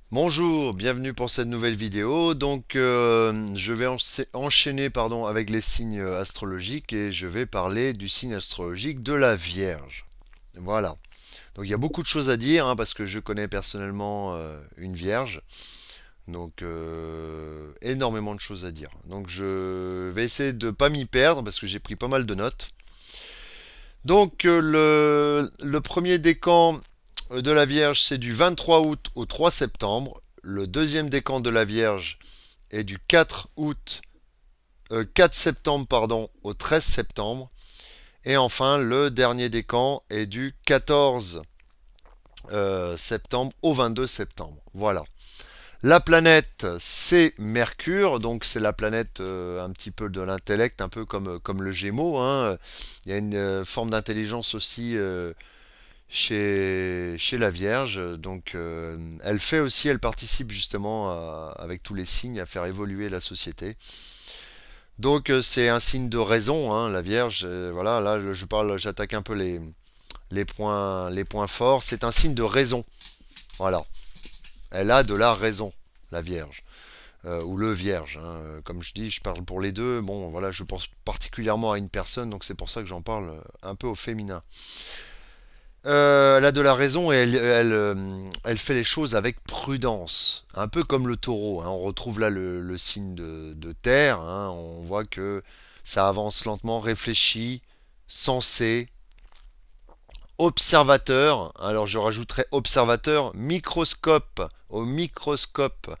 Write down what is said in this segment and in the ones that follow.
Bonjour, bienvenue pour cette nouvelle vidéo. Je vais enchaîner avec les signes astrologiques et je vais parler du signe astrologique de la Vierge. Voilà. Donc il y a beaucoup de choses à dire parce que je connais personnellement une Vierge. Énormément de choses à dire. Donc je vais essayer de pas m'y perdre parce que j'ai pris pas mal de notes. Le premier décan de la Vierge, c'est du 23 août au 3 septembre. Le deuxième décan de la Vierge est du 4 septembre au 13 septembre. Et enfin, le dernier décan est du 14 septembre au 22 septembre. Voilà. La planète, c'est Mercure, donc c'est la planète un petit peu de l'intellect, un peu comme le Gémeaux, hein. Il y a une forme d'intelligence aussi chez la Vierge. Elle participe justement avec tous les signes à faire évoluer la société. C'est un signe de raison, hein, la Vierge. Voilà, là j'attaque un peu les points forts. C'est un signe de raison. Voilà, elle a de la raison, la Vierge. Ou le Vierge, hein. Comme je dis, je parle pour les deux. Bon, voilà, je pense particulièrement à une personne, donc c'est pour ça que j'en parle un peu au féminin. Elle a de la raison et elle fait les choses avec prudence, un peu comme le taureau, hein. On retrouve là le signe de terre, hein. On voit que ça avance lentement, réfléchi, sensé, observateur. Alors je rajouterais observateur, microscope, au microscope.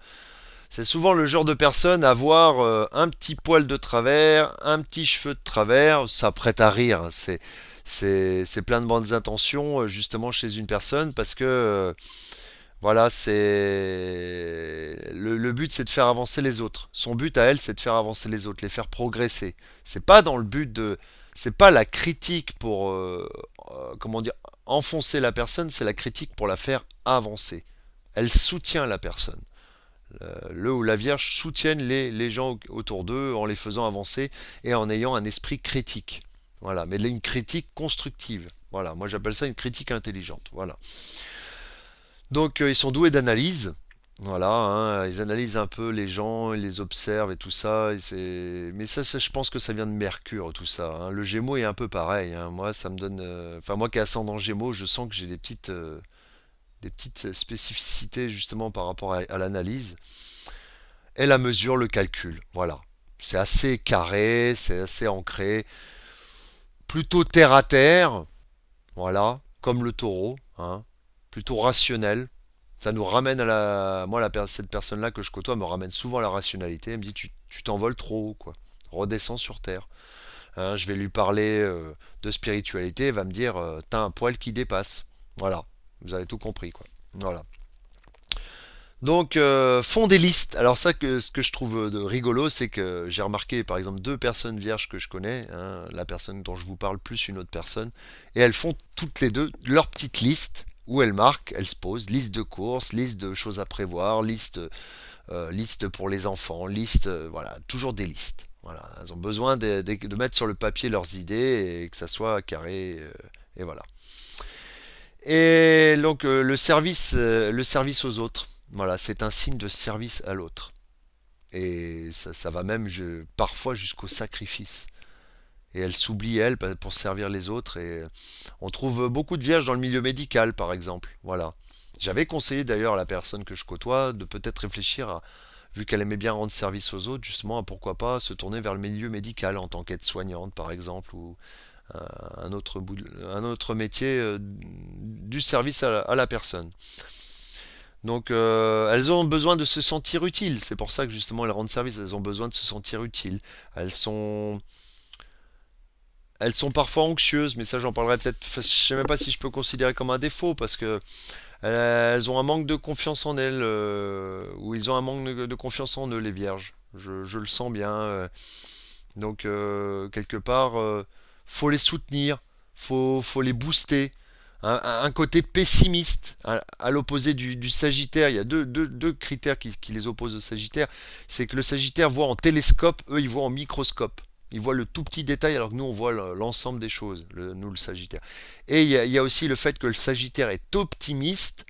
C'est souvent le genre de personne à avoir un petit poil de travers, un petit cheveu de travers, ça prête à rire, hein. C'est plein de bonnes intentions justement chez une personne parce que voilà, le but c'est de faire avancer les autres. Son but à elle c'est de faire avancer les autres, les faire progresser. C'est pas dans le but de, c'est pas la critique pour comment dire enfoncer la personne, c'est la critique pour la faire avancer. Elle soutient la personne. Le ou la Vierge soutiennent les gens autour d'eux en les faisant avancer et en ayant un esprit critique. Voilà, mais une critique constructive. Voilà, moi j'appelle ça une critique intelligente. Voilà. Ils sont doués d'analyse. Voilà, hein, ils analysent un peu les gens, ils les observent et tout ça. Mais je pense que ça vient de Mercure, tout ça, hein. Le Gémeaux est un peu pareil, hein. Moi, ça me donne. Enfin, moi qui ai ascendant Gémeaux, je sens que j'ai des petites spécificités justement par rapport à l'analyse. Et la mesure, le calcul. Voilà. C'est assez carré, c'est assez ancré, plutôt terre à terre, voilà, comme le taureau, hein, plutôt rationnel. Ça nous ramène à cette personne-là que je côtoie me ramène souvent à la rationalité. Elle me dit tu t'envoles trop haut, quoi. Redescends sur terre. Hein, je vais lui parler de spiritualité, elle va me dire t'as un poil qui dépasse. Voilà, vous avez tout compris, quoi. Voilà. Font des listes. Alors ce que je trouve de rigolo, c'est que j'ai remarqué par exemple deux personnes vierges que je connais, hein, la personne dont je vous parle plus une autre personne, et elles font toutes les deux leur petite liste où elles marquent, elles se posent, liste de courses, liste de choses à prévoir, liste pour les enfants, voilà, toujours des listes. Voilà, elles ont besoin de mettre sur le papier leurs idées et que ça soit carré, et voilà. Le service aux autres. Voilà, c'est un signe de service à l'autre. Et ça va même parfois jusqu'au sacrifice. Et elle s'oublie, elle, pour servir les autres. Et on trouve beaucoup de vierges dans le milieu médical, par exemple. Voilà. J'avais conseillé d'ailleurs à la personne que je côtoie de peut-être réfléchir à, vu qu'elle aimait bien rendre service aux autres, justement, à pourquoi pas se tourner vers le milieu médical en tant qu'aide-soignante, par exemple, ou un autre métier du service à la personne. Elles ont besoin de se sentir utiles. C'est pour ça que justement elles rendent service. Elles ont besoin de se sentir utiles. Elles sont, elles sont parfois anxieuses, mais ça j'en parlerai peut-être. Enfin, je sais même pas si je peux considérer comme un défaut parce que elles ont un manque de confiance en elles, ou ils ont un manque de confiance en eux, les vierges. Je le sens bien. Quelque part, faut les soutenir, faut les booster. Un côté pessimiste, à l'opposé du Sagittaire. Il y a deux critères qui les opposent au Sagittaire. C'est que le Sagittaire voit en télescope, eux ils voient en microscope. Ils voient le tout petit détail alors que nous on voit l'ensemble des choses, nous le Sagittaire. Et il y a aussi le fait que le Sagittaire est optimiste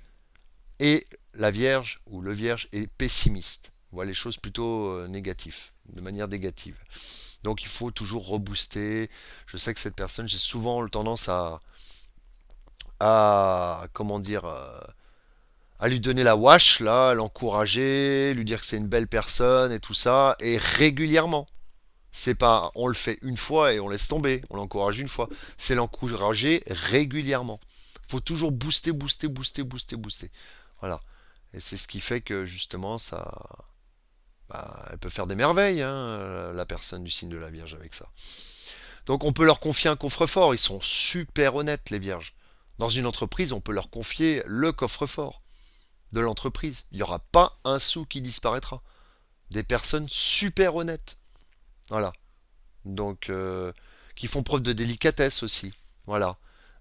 et la Vierge ou le Vierge est pessimiste, voit les choses plutôt négatives, de manière négative. Donc il faut toujours rebooster. Je sais que cette personne, j'ai souvent tendance à comment dire, à lui donner la wash, là, à l'encourager, lui dire que c'est une belle personne et tout ça, et régulièrement. C'est pas, on le fait une fois et on laisse tomber, on l'encourage une fois. C'est l'encourager régulièrement. Faut toujours booster, booster, booster, booster, booster. Voilà. Et c'est ce qui fait que justement, ça, bah, elle peut faire des merveilles, hein, la personne du signe de la Vierge avec ça. Donc on peut leur confier un coffre-fort. Ils sont super honnêtes, les Vierges. Dans une entreprise, on peut leur confier le coffre-fort de l'entreprise. Il n'y aura pas un sou qui disparaîtra. Des personnes super honnêtes. Voilà. Donc, qui font preuve de délicatesse aussi. Voilà.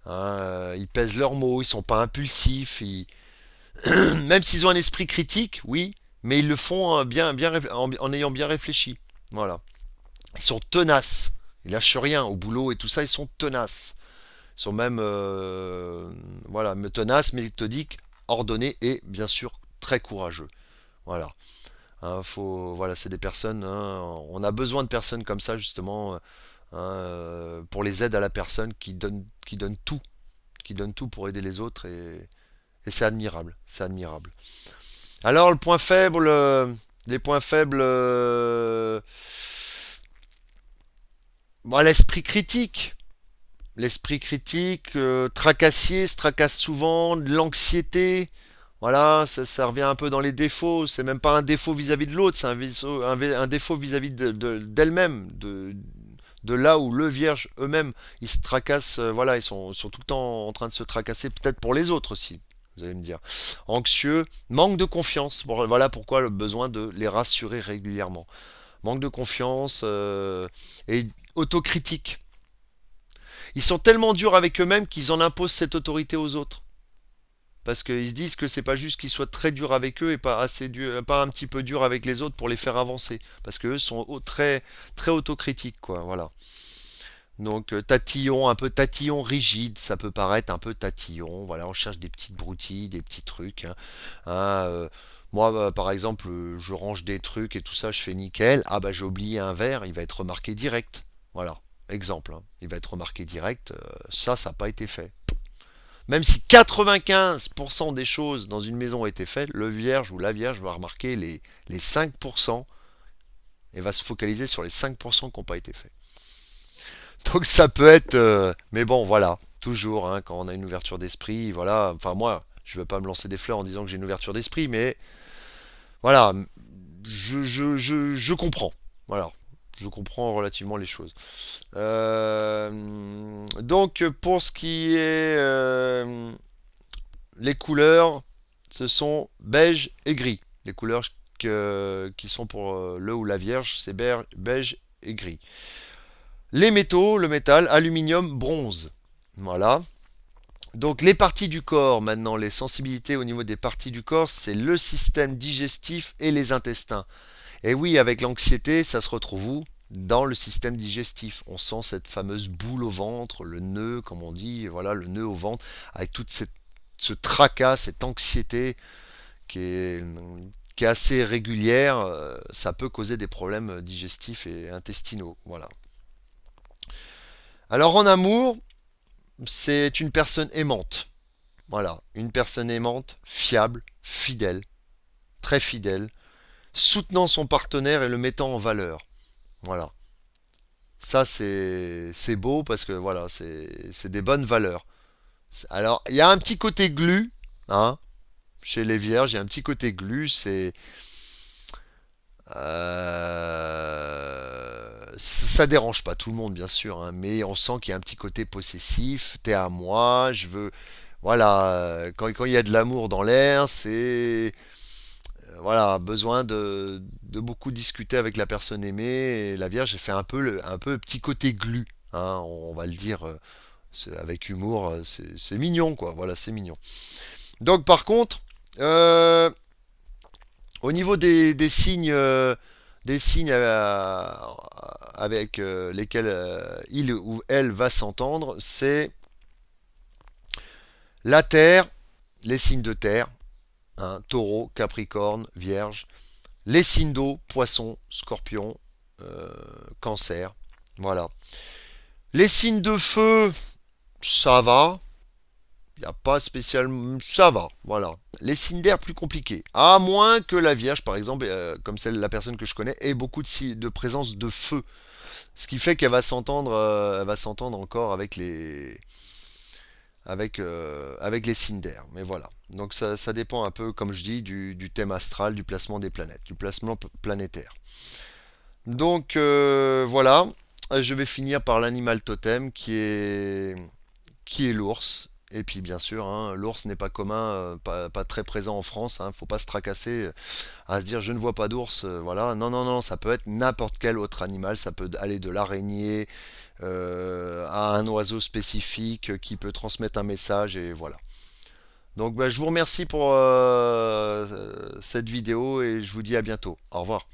Hein, ils pèsent leurs mots, ils sont pas impulsifs. Même s'ils ont un esprit critique, oui, mais ils le font en ayant bien réfléchi. Voilà. Ils sont tenaces. Ils lâchent rien au boulot et tout ça, ils sont tenaces. Ils sont même voilà, tenaces, méthodiques, ordonnés et bien sûr très courageux. Voilà. Hein, voilà, c'est des personnes. Hein, on a besoin de personnes comme ça justement hein, pour les aides à la personne qui donne tout pour aider les autres et c'est admirable, c'est admirable. Alors le point faible, les points faibles, bon, l'esprit critique. L'esprit critique, tracassier, se tracasse souvent, de l'anxiété. Voilà, ça revient un peu dans les défauts. C'est même pas un défaut vis-à-vis de l'autre, c'est un défaut vis-à-vis d'elle-même, de là où le vierge eux-mêmes, ils se tracassent, voilà, sont tout le temps en train de se tracasser, peut-être pour les autres aussi, vous allez me dire. Anxieux, manque de confiance. Bon, voilà pourquoi le besoin de les rassurer régulièrement. Manque de confiance et autocritique. Ils sont tellement durs avec eux-mêmes qu'ils en imposent cette autorité aux autres. Parce qu'ils se disent que c'est pas juste qu'ils soient très durs avec eux et pas assez dur, pas un petit peu durs avec les autres pour les faire avancer. Parce qu'eux sont très, très autocritiques, quoi. Voilà. Donc tatillon, un peu tatillon rigide, ça peut paraître un peu tatillon. Voilà, on cherche des petites broutilles, des petits trucs. Hein. Hein, moi, par exemple, je range des trucs et tout ça, je fais nickel. Ah bah j'ai oublié un verre, il va être remarqué direct. Voilà, exemple. Hein. Il va être remarqué direct. Ça n'a pas été fait. Même si 95% des choses dans une maison ont été faites, le vierge ou la vierge va remarquer les 5% et va se focaliser sur les 5% qui n'ont pas été faits. Donc ça peut être... mais bon, voilà, toujours, hein, quand on a une ouverture d'esprit, voilà, enfin moi, je ne veux pas me lancer des fleurs en disant que j'ai une ouverture d'esprit, mais voilà, je comprends. Voilà, je comprends relativement les choses. Donc pour ce qui est les couleurs, ce sont beige et gris. Les couleurs qui sont pour le ou la vierge, c'est beige et gris. Les métaux, le métal, aluminium, bronze. Voilà. Donc les parties du corps, maintenant, les sensibilités au niveau des parties du corps, c'est le système digestif et les intestins. Et oui, avec l'anxiété, ça se retrouve où? Dans le système digestif. On sent cette fameuse boule au ventre, le nœud, comme on dit, voilà, le nœud au ventre, avec ce tracas, cette anxiété qui est, qui est assez régulière. Ça peut causer des problèmes digestifs et intestinaux. Voilà. Alors en amour, c'est une personne aimante. Voilà, une personne aimante, fiable, fidèle, très fidèle, soutenant son partenaire et le mettant en valeur. Voilà. Ça, c'est beau parce que voilà, c'est des bonnes valeurs. Alors, il y a un petit côté glu, hein, chez les vierges, il y a un petit côté glu, ça dérange pas tout le monde, bien sûr, hein, mais on sent qu'il y a un petit côté possessif. T'es à moi, je veux. Voilà, quand il y a de l'amour dans l'air, c'est voilà, besoin de beaucoup discuter avec la personne aimée. Et la Vierge, j'ai fait un peu le petit côté glu, hein, on va le dire avec humour. C'est mignon, quoi. Voilà, c'est mignon. Donc, par contre, euh, au niveau des signes avec lesquels il ou elle va s'entendre, c'est la terre, les signes de terre, hein, taureau, capricorne, vierge. Les signes d'eau, poisson, scorpion, euh, cancer. Voilà. Les signes de feu, ça va. Il n'y a pas spécialement. Ça va, voilà. Les signes d'air plus compliqués. À moins que la Vierge, par exemple, comme celle la personne que je connais, ait beaucoup de présence de feu. Ce qui fait qu'elle va s'entendre, elle va s'entendre encore avec les signes d'air. Mais voilà. Donc ça dépend un peu, comme je dis, du thème astral, du placement des planètes, du placement planétaire. Donc voilà. Je vais finir par l'animal totem qui est l'ours. Et puis bien sûr, hein, l'ours n'est pas commun, pas très présent en France. Faut pas se tracasser à se dire je ne vois pas d'ours. Voilà, non, non, non, ça peut être n'importe quel autre animal. Ça peut aller de l'araignée à un oiseau spécifique qui peut transmettre un message et voilà. Donc bah, je vous remercie pour cette vidéo et je vous dis à bientôt. Au revoir.